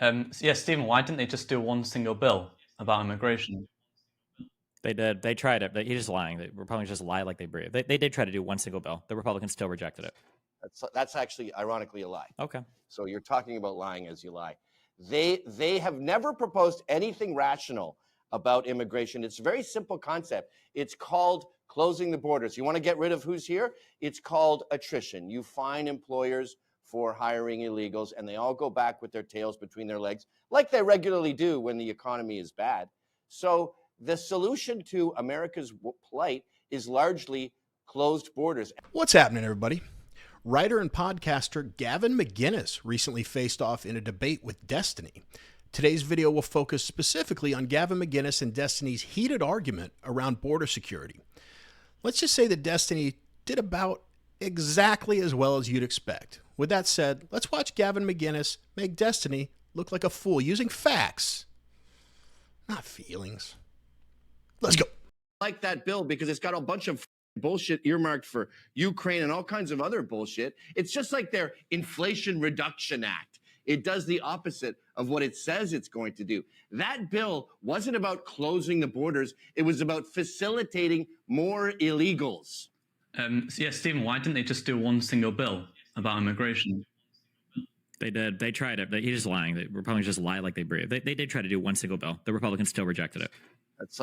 Yeah, Stephen, why didn't they just do one single bill about immigration? They did. They tried it. He's just lying. The Republicans just lie like they breathe. They did try to do one single bill. The Republicans still rejected it. That's actually ironically a lie. Okay. So you're talking about lying as you lie. They have never proposed anything rational about immigration. It's a very simple concept. It's called closing the borders. You want to get rid of who's here? It's called attrition. You fine employers for hiring illegals, and they all go back with their tails between their legs, like they regularly do when the economy is bad. So the solution to America's plight is largely closed borders. What's happening, everybody? Writer and podcaster Gavin McInnes recently faced off in a debate with Destiny. Today's video will focus specifically on Gavin McInnes and Destiny's heated argument around border security. Let's just say that Destiny did about exactly as well as you'd expect. With that said, let's watch Gavin McInnes make Destiny look like a fool using facts, not feelings. Let's go. Like that bill because it's got a bunch of bullshit earmarked for Ukraine and all kinds of other bullshit. It's just like their Inflation Reduction Act. It does the opposite of what it says it's going to do. That bill wasn't about closing the borders. It was about facilitating more illegals. Yeah, Stephen, why didn't they just do one single bill about immigration? They did. They tried it. He's just lying. The Republicans just lie like they breathe. They did try to do one single bill. The Republicans still rejected it.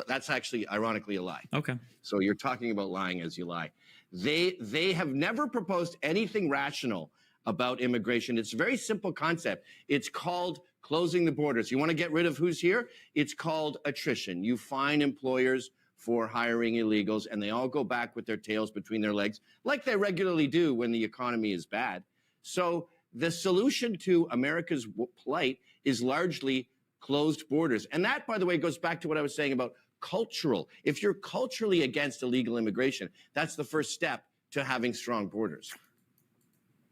That's actually ironically a lie. Okay. So you're talking about lying as you lie. They have never proposed anything rational about immigration. It's a very simple concept. It's called closing the borders. You want to get rid of who's here? It's called attrition. You fine employers for hiring illegals, and they all go back with their tails between their legs, like they regularly do when the economy is bad. So the solution to America's plight is largely closed borders. And that, by the way, goes back to what I was saying about cultural. If you're culturally against illegal immigration, that's the first step to having strong borders.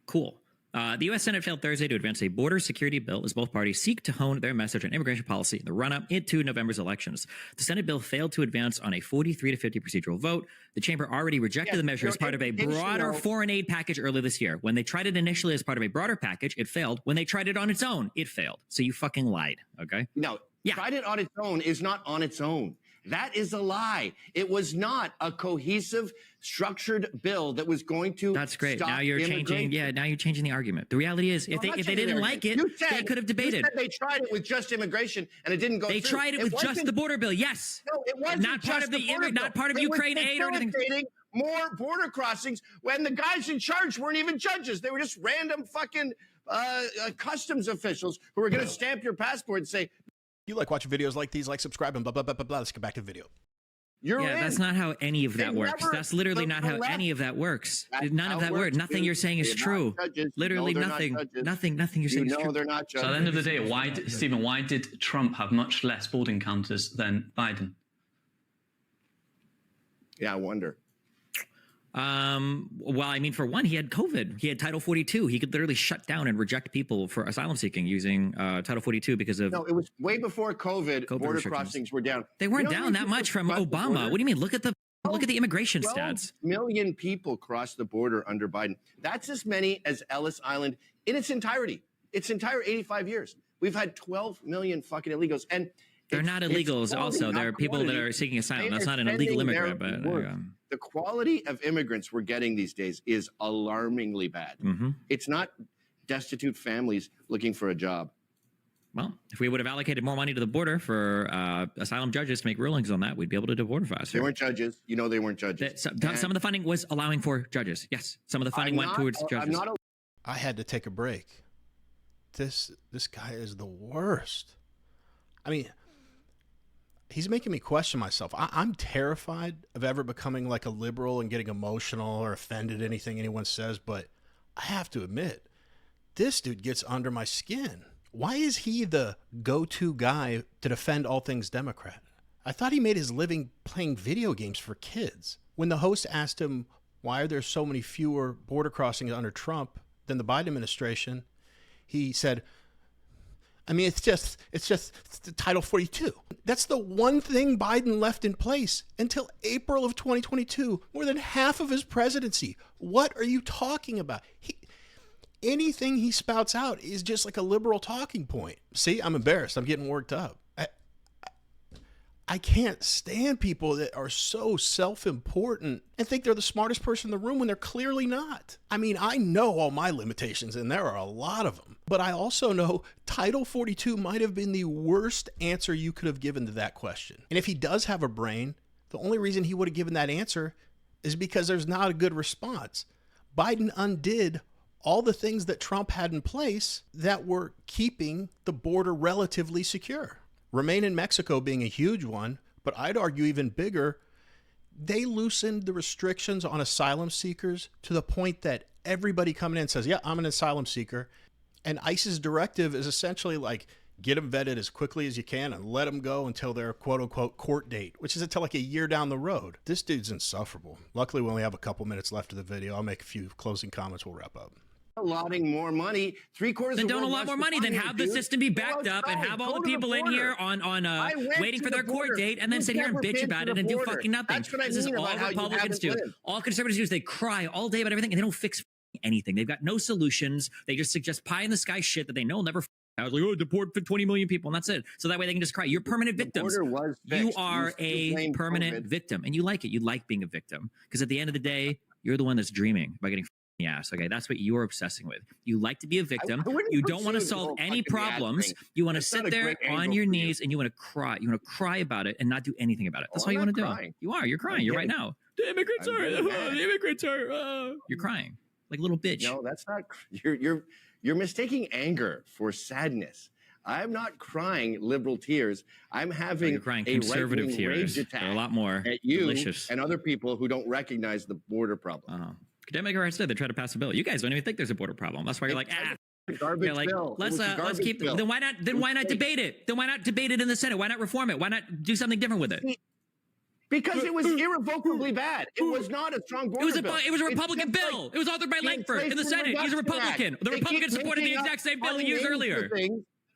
Cool. The U.S. Senate failed Thursday to advance a border security bill as both parties seek to hone their message on immigration policy in the run-up into November's elections. The Senate bill failed to advance on a 43-50 procedural vote. The chamber already rejected the measure as part of a broader foreign aid package earlier this year. When they tried it initially as part of a broader package, it failed. When they tried it on its own, it failed. So you fucking lied, okay? No, tried it on its own is not on its own. That is a lie. It was not a cohesive, structured bill that was going to. That's great. Stop now you're changing. Yeah, now you're changing the argument. The reality is, if they didn't like it, they could have debated. You said they tried it with just immigration and it didn't go through. They tried it with just the border bill. Yes. No, it wasn't not part of the not part of Ukraine aid or anything. More border crossings when the guys in charge weren't even judges. They were just random fucking customs officials who were going to stamp your passport and say, you like watching videos like these, like, subscribe, and blah, blah, blah, blah, blah. Let's get back to the video. That's not how any of that works. That's literally not how any of that works. None of that works. Nothing you're saying is true. Literally nothing. Nothing you're saying is true. They're not judges. So at the end of the day, Stephen, why did Trump have much less border encounters than Biden? Yeah, I wonder. Well, I mean, for one, he had COVID. He had Title 42. He could literally shut down and reject people for asylum seeking using Title 42 because of. No, it was way before COVID border crossings were down. They weren't down that much from Obama. What do you mean? Look at the immigration stats. 12 million people crossed the border under Biden. That's as many as Ellis Island in its entirety. Its entire 85 years. We've had 12 million fucking illegals, and they're not illegals. Also, there are people that are seeking asylum. That's not an illegal immigrant, but the quality of immigrants we're getting these days is alarmingly bad. It's not destitute families looking for a job. Well, if we would have allocated more money to the border for asylum judges to make rulings on that, we'd be able to deport faster. They weren't judges. You know they weren't judges. Some of the funding was allowing for judges. Yes, some of the funding went towards judges. I had to take a break. This guy is the worst. I mean, he's making me question myself. I'm terrified of ever becoming like a liberal and getting emotional or offended at anything anyone says, but I have to admit, this dude gets under my skin. Why is he the go-to guy to defend all things Democrat? I thought he made his living playing video games for kids. When the host asked him, why are there so many fewer border crossings under Trump than the Biden administration, he said, I mean, it's just Title 42. That's the one thing Biden left in place until April of 2022, more than half of his presidency. What are you talking about? anything he spouts out is just like a liberal talking point. See, I'm embarrassed. I'm getting worked up. I can't stand people that are so self-important and think they're the smartest person in the room when they're clearly not. I mean, I know all my limitations, and there are a lot of them. But I also know Title 42 might have been the worst answer you could have given to that question. And if he does have a brain, the only reason he would have given that answer is because there's not a good response. Biden undid all the things that Trump had in place that were keeping the border relatively secure. Remain in Mexico being a huge one, but I'd argue even bigger, they loosened the restrictions on asylum seekers to the point that everybody coming in says, yeah, I'm an asylum seeker. And ICE's directive is essentially like, get them vetted as quickly as you can and let them go until their quote-unquote court date, which is until like a year down the road. This dude's insufferable. Luckily, we only have a couple minutes left of the video. I'll make a few closing comments. We'll wrap up. Allotting more money, 3/4. Then don't allot more money. Then have the system be backed up and have all the people in here on waiting for their court date, and then sit here and bitch about it and do fucking nothing. This is all Republicans do. All conservatives do is they cry all day about everything and they don't fix anything. They've got no solutions. They just suggest pie in the sky shit that they know will never. I was like, oh, deport 20 million people, and that's it. So that way they can just cry. You're permanent victims. You are a permanent victim, and you like it. You like being a victim because at the end of the day, you're the one that's dreaming about getting ass. Okay, that's what you're obsessing with. You like to be a victim. You don't want to solve any problems. You want to sit there on your knees and you want to cry. You want to cry about it and not do anything about it. That's all you want to do. You are. You're crying. You're right now. The immigrants are. The immigrants are. You're crying like a little bitch. No, that's not. You're mistaking anger for sadness. I'm not crying liberal tears. I'm having crying conservative tears. They're a lot more at you delicious and other people who don't recognize the border problem. Academic rights said they try to pass a bill. You guys don't even think there's a border problem. That's why you're like, garbage you're like, bill. let's keep. Then why not? Then why not debate it? Then why not debate it in the Senate? Why not reform it? Why not do something different with it? Because it was irrevocably bad. It was not a strong border bill. It was a Republican bill. It was authored by Langford in the Senate. He's a Republican. The Republicans supported the exact same bill years earlier.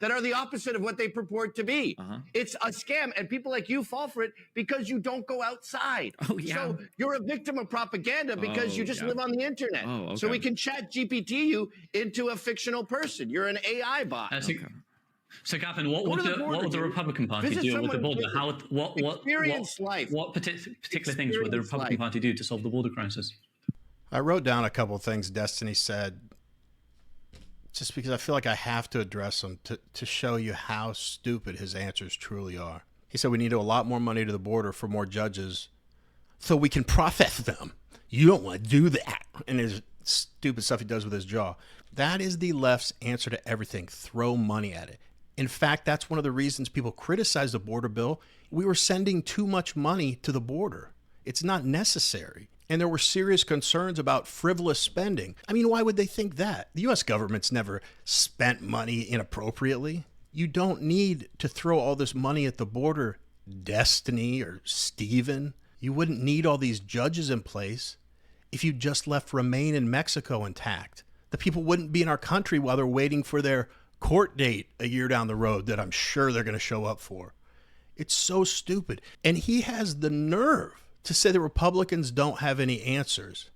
That are the opposite of what they purport to be. It's a scam, and people like you fall for it because you don't go outside. Oh, yeah. So you're a victim of propaganda because you just live on the internet. Oh, okay. So we can chat GPT you into a fictional person. You're an AI bot. So, Gavin, what would the Republican Party do with the border? What particular things would the Republican Party do to solve the border crisis? I wrote down a couple of things Destiny said, just because I feel like I have to address them to show you how stupid his answers truly are. He said we need to allot more money to the border for more judges so we can process them. You don't want to do that. And his stupid stuff he does with his jaw. That is the left's answer to everything. Throw money at it. In fact, that's one of the reasons people criticize the border bill. We were sending too much money to the border. It's not necessary. And there were serious concerns about frivolous spending. I mean, why would they think that? The U.S. government's never spent money inappropriately. You don't need to throw all this money at the border, Destiny or Steven. You wouldn't need all these judges in place if you just left Remain in Mexico intact. The people wouldn't be in our country while they're waiting for their court date a year down the road that I'm sure they're going to show up for. It's so stupid. And he has the nerve to say the Republicans don't have any answers.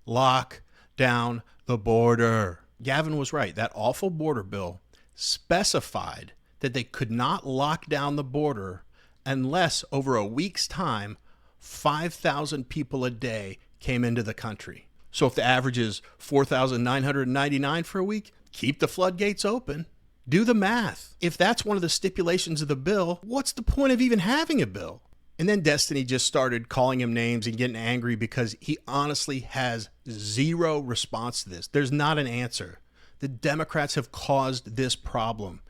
Lock down the border. Gavin was right. That awful border bill specified that they could not lock down the border unless over a week's time, 5,000 people a day came into the country. So if the average is 4,999 for a week, keep the floodgates open. Do the math. If that's one of the stipulations of the bill, what's the point of even having a bill? And then Destiny just started calling him names and getting angry because he honestly has zero response to this. There's not an answer. The Democrats have caused this problem.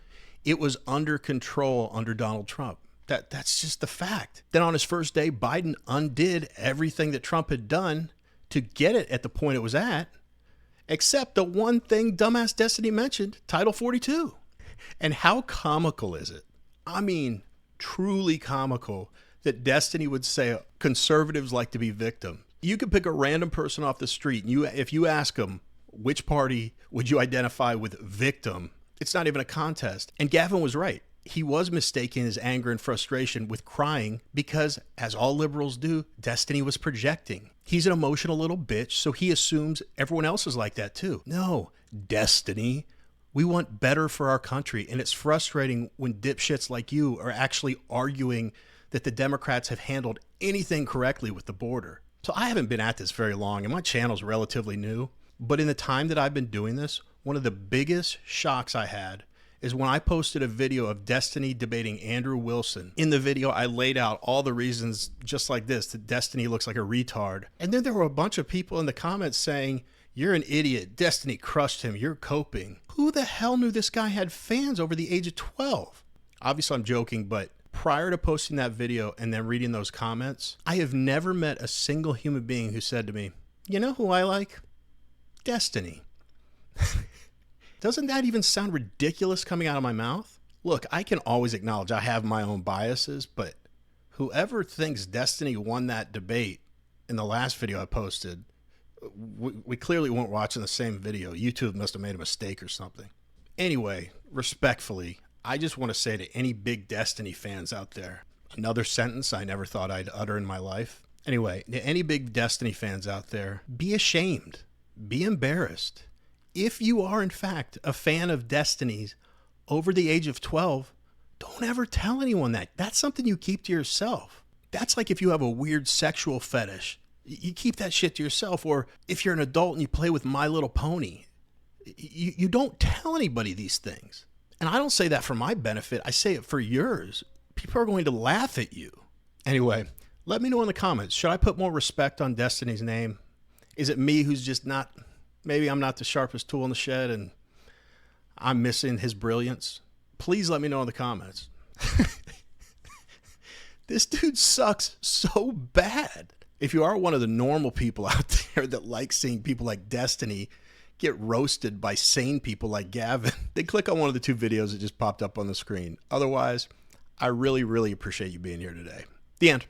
It was under control under Donald Trump. That's just the fact. Then on his first day, Biden undid everything that Trump had done to get it at the point it was at, except the one thing dumbass Destiny mentioned, Title 42. And how comical is it? I mean, truly comical that Destiny would say conservatives like to be victim. You could pick a random person off the street, and if you ask them, which party would you identify with victim, it's not even a contest. And Gavin was right. He was mistaking his anger and frustration with crying because, as all liberals do, Destiny was projecting. He's an emotional little bitch, so he assumes everyone else is like that too. No, Destiny. We want better for our country, and it's frustrating when dipshits like you are actually arguing that the Democrats have handled anything correctly with the border. So I haven't been at this very long, and my channel's relatively new. But in the time that I've been doing this, one of the biggest shocks I had is when I posted a video of Destiny debating Andrew Wilson. In the video, I laid out all the reasons, just like this, that Destiny looks like a retard. And then there were a bunch of people in the comments saying, "You're an idiot. Destiny crushed him. You're coping." Who the hell knew this guy had fans over the age of 12? Obviously, I'm joking, but prior to posting that video and then reading those comments, I have never met a single human being who said to me, "You know who I like? Destiny." Doesn't that even sound ridiculous coming out of my mouth? Look, I can always acknowledge I have my own biases, but whoever thinks Destiny won that debate in the last video I posted, we clearly weren't watching the same video. YouTube must have made a mistake or something. Anyway, respectfully, I just want to say to any big Destiny fans out there, another sentence I never thought I'd utter in my life. Anyway, to any big Destiny fans out there, be ashamed, be embarrassed. If you are, in fact, a fan of Destiny's over the age of 12, don't ever tell anyone that. That's something you keep to yourself. That's like if you have a weird sexual fetish. You keep that shit to yourself. Or if you're an adult and you play with My Little Pony, you don't tell anybody these things. And I don't say that for my benefit. I say it for yours. People are going to laugh at you. Anyway, let me know in the comments. Should I put more respect on Destiny's name? Is it me who's just not... Maybe I'm not the sharpest tool in the shed and I'm missing his brilliance? Please let me know in the comments. This dude sucks so bad. If you are one of the normal people out there that like seeing people like Destiny get roasted by sane people like Gavin, then click on one of the two videos that just popped up on the screen. Otherwise, I really, really appreciate you being here today. The end.